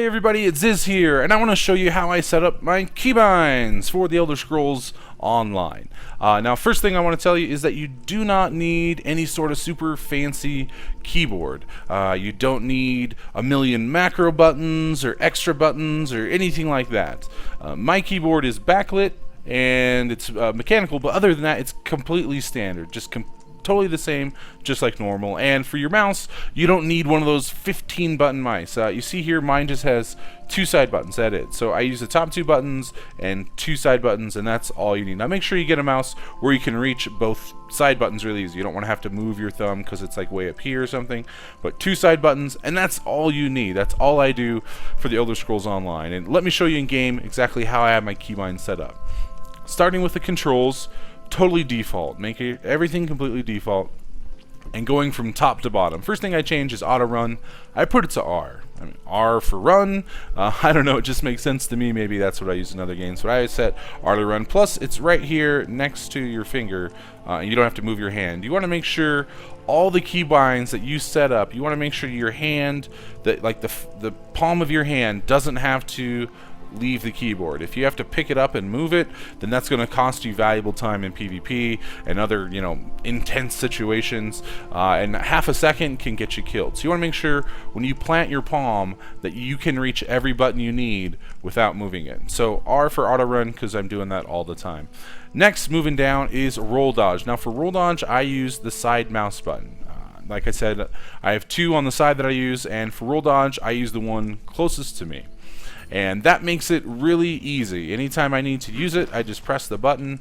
everybody, it's Ziz here, and I want to show you how I set up my keybinds for the Elder Scrolls Online. Now, first thing I want to tell you is that you do not need any sort of super fancy keyboard. You don't need a million macro buttons or extra buttons or anything like that. My keyboard is backlit and it's mechanical, but other than that, it's completely standard, just totally the same, just like normal. And for your mouse, you don't need one of those 15 button mice. You see here, mine just has 2 side buttons, that's it. So I use the top 2 buttons and 2 side buttons, and that's all you need. Now make sure you get a mouse where you can reach both side buttons really easy. You don't want to have to move your thumb because it's like way up here or something, but 2 side buttons, and that's all you need. That's all I do for the Elder Scrolls Online. And let me show you in game exactly how I have my keybind set up. Starting with the controls, totally default, make everything completely default, and going from top to bottom. First thing I change is auto run. I put it to R. I mean, R for run. I don't know, it just makes sense to me. Maybe that's what I use in other games, but I set R to run. Plus, it's right here next to your finger, and you don't have to move your hand. You want to make sure all the keybinds that you set up, you want to make sure your hand, that like the palm of your hand, doesn't have to leave the keyboard. If you have to pick it up and move it, then that's going to cost you valuable time in PvP and other, intense situations, and half a second can get you killed. So you want to make sure when you plant your palm that you can reach every button you need without moving it. So R for auto run, because I'm doing that all the time. Next, moving down, is roll dodge. Now for roll dodge, I use the side mouse button. Like I said, I have 2 on the side that I use, and for roll dodge, I use the one closest to me. And that makes it really easy. Anytime I need to use it, I just press the button.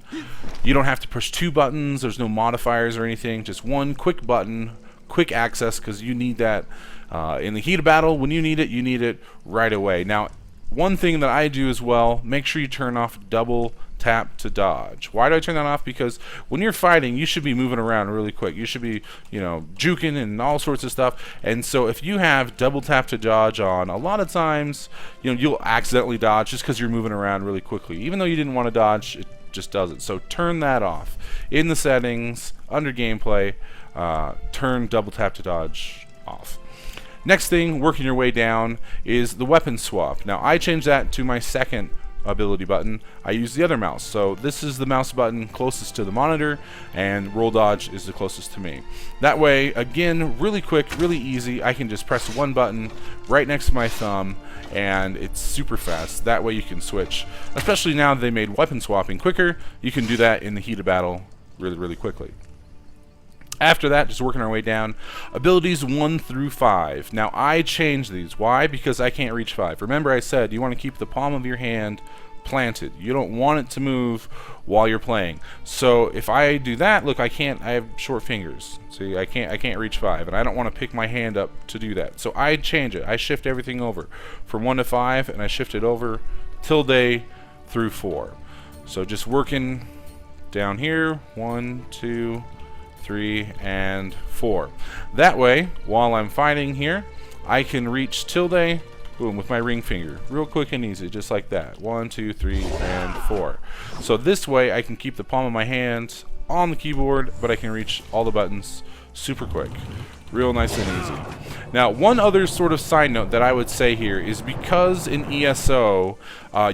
You don't have to push 2 buttons. There's no modifiers or anything. Just one quick button, quick access, because you need that in the heat of battle. When you need it right away. Now, one thing that I do as well, make sure you turn off double tap to dodge. Why do I turn that off? Because when you're fighting, you should be moving around really quick. You should be, juking and all sorts of stuff. And so if you have double tap to dodge on, a lot of times, you'll accidentally dodge just because you're moving around really quickly. Even though you didn't want to dodge, it just does it. So turn that off. In the settings, under gameplay, turn double tap to dodge off. Next thing, working your way down, is the weapon swap. Now I changed that to my second ability button. I use the other mouse. So this is the mouse button closest to the monitor, and roll dodge is the closest to me. That way, again, really quick, really easy. I can just press one button right next to my thumb, and it's super fast. That way you can switch. Especially now that they made weapon swapping quicker, you can do that in the heat of battle really, really quickly. After that, just working our way down, abilities 1 through 5. Now, I changed these. Why? Because I can't reach 5. Remember I said you want to keep the palm of your hand planted. You don't want it to move while you're playing. So if I do that, look, I have short fingers. See, I can't reach 5, and I don't want to pick my hand up to do that. So I change it. I shift everything over from 1 to 5, and I shift it over tilde through 4. So just working down here, 1, 2, 3, and 4. That way, while I'm fighting here, I can reach tilde, boom, with my ring finger, real quick and easy, just like that. 1, 2, 3, and 4. So this way, I can keep the palm of my hand on the keyboard, but I can reach all the buttons super quick. Real nice and easy. Now, one other sort of side note that I would say here is because in ESO,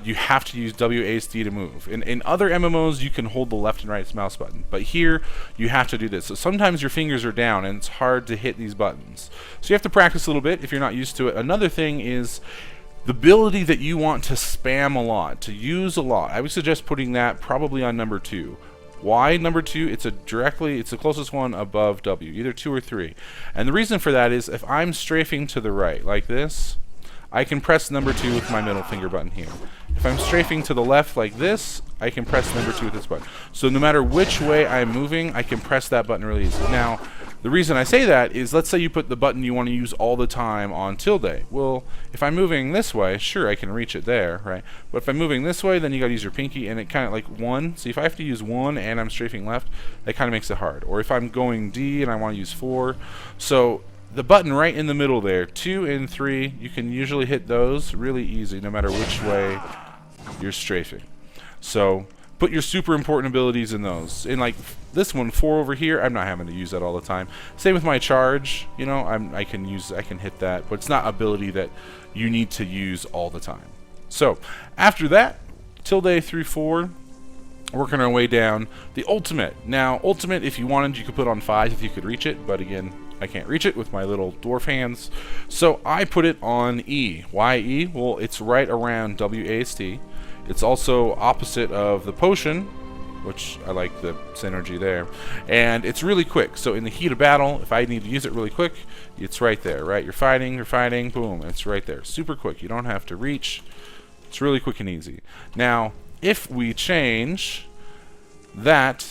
you have to use WASD to move. In other MMOs, you can hold the left and right mouse button, but here, you have to do this. So sometimes your fingers are down, and it's hard to hit these buttons. So you have to practice a little bit if you're not used to it. Another thing is the ability that you want to spam a lot, to use a lot. I would suggest putting that probably on number 2. Why number 2? It's the closest one above W, either 2 or 3. And the reason for that is if I'm strafing to the right like this, I can press number 2 with my middle finger button here. If I'm strafing to the left like this, I can press number 2 with this button. So no matter which way I'm moving, I can press that button really easy. Now, the reason I say that is, let's say you put the button you want to use all the time on tilde. Well, if I'm moving this way, sure, I can reach it there, right? But if I'm moving this way, then you got to use your pinky, and it kind of like 1. See, if I have to use 1 and I'm strafing left, that kind of makes it hard. Or if I'm going D and I want to use 4. So the button right in the middle there, 2 and 3, you can usually hit those really easy no matter which way you're strafing. So put your super important abilities in those. In like this one, 4 over here, I'm not having to use that all the time. Same with my charge, you know, I can hit that, but it's not ability that you need to use all the time. So after that, tilde through 4, working our way down. The ultimate. Now, ultimate, if you wanted, you could put on 5 if you could reach it, but again, I can't reach it with my little dwarf hands. So I put it on E. Why E? Well, it's right around WASD. It's also opposite of the potion, which I like the synergy there. And it's really quick. So in the heat of battle, if I need to use it really quick, it's right there, right? You're fighting, boom, it's right there. Super quick. You don't have to reach. It's really quick and easy. Now, if we change that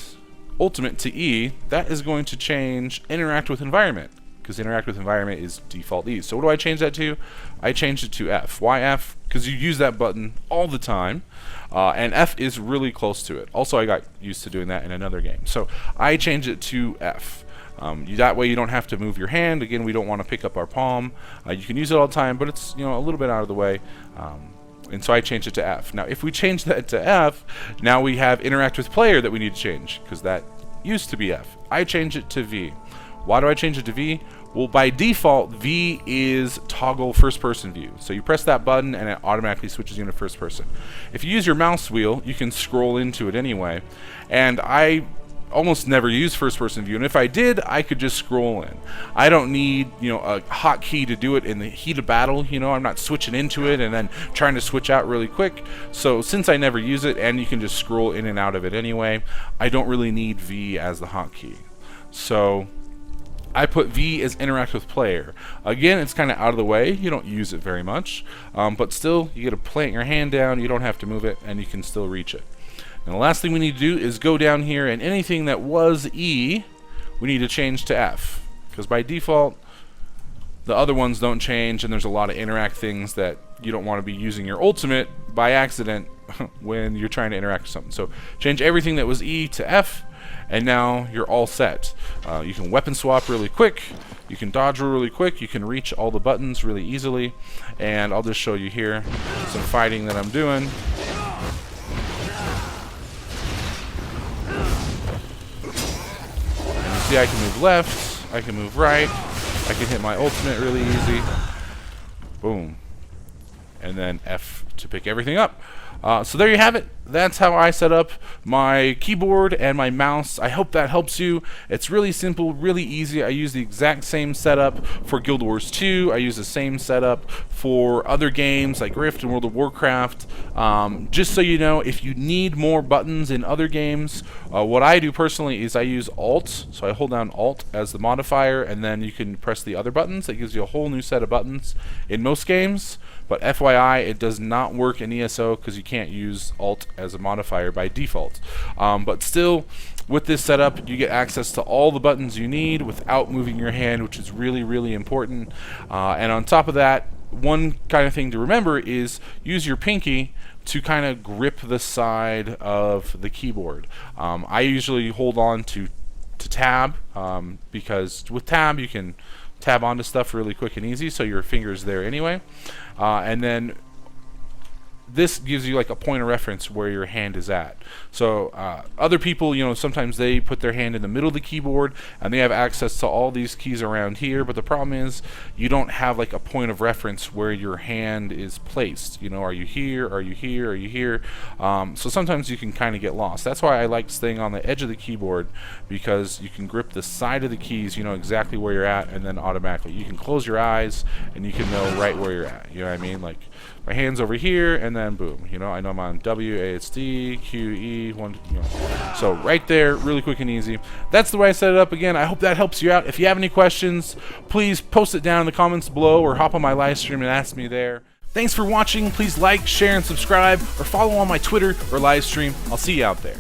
ultimate to E, that is going to change interact with environment, because interact with environment is default E. So what do I change that to? I changed it to F. Why F? Because you use that button all the time, and F is really close to it. Also, I got used to doing that in another game, so I changed it to F. That way you don't have to move your hand. Again, we don't want to pick up our palm. You can use it all the time, but it's, you know, a little bit out of the way. And so I changed it to F. Now, if we change that to F, now we have interact with player that we need to change, because that used to be F. I changed it to V. Why do I change it to V? Well, by default, V is toggle first person view. So you press that button and it automatically switches you into first person. If you use your mouse wheel, you can scroll into it anyway. And I almost never use first person view, and if I did, I could just scroll in. I don't need, you know, a hotkey to do it in the heat of battle. You know, I'm not switching into it and then trying to switch out really quick. So since I never use it and you can just scroll in and out of it anyway, I don't really need V as the hotkey. So I put V as interact with player. Again, it's kind of out of the way. You don't use it very much, but still, you get to plant your hand down. You don't have to move it, and you can still reach it. And the last thing we need to do is go down here, and anything that was E, we need to change to F. Because by default, the other ones don't change, and there's a lot of interact things that you don't want to be using your ultimate by accident when you're trying to interact with something. So change everything that was E to F, and now you're all set. You can weapon swap really quick, you can dodge really quick, you can reach all the buttons really easily, and I'll just show you here some fighting that I'm doing. See, I can move left, I can move right, I can hit my ultimate really easy. Boom. And then F to pick everything up. So there you have it. That's how I set up my keyboard and my mouse. I hope that helps you. It's really simple, really easy. I use the exact same setup for Guild Wars 2. I use the same setup for other games like Rift and World of Warcraft. Just so you know, if you need more buttons in other games, what I do personally is I use Alt. So I hold down Alt as the modifier, and then you can press the other buttons. That gives you a whole new set of buttons in most games. But FYI, it does not work in ESO because you can't use Alt as a modifier by default. But still, with this setup, you get access to all the buttons you need without moving your hand, which is really, really important. And on top of that, one kind of thing to remember is use your pinky to kind of grip the side of the keyboard. I usually hold on to tab, because with tab you can tab onto stuff really quick and easy, so your finger's there anyway. And then this gives you like a point of reference where your hand is at. So other people, you know, sometimes they put their hand in the middle of the keyboard and they have access to all these keys around here, but the problem is you don't have like a point of reference where your hand is placed. You know, are you here? Are you here? Are you here? So sometimes you can kind of get lost. That's why I like staying on the edge of the keyboard, because you can grip the side of the keys, you know exactly where you're at, and then automatically you can close your eyes and you can know right where you're at. You know what I mean? Like my hand's over here, and then boom, you know, I know I'm on W, A, S, D, Q, E, 1, you know. So right there, really quick and easy. That's the way I set it up. Again, I hope that helps you out. If you have any questions, please post it down in the comments below or hop on my live stream and ask me there. Thanks for watching. Please like, share, and subscribe, or follow on my Twitter or live stream. I'll see you out there.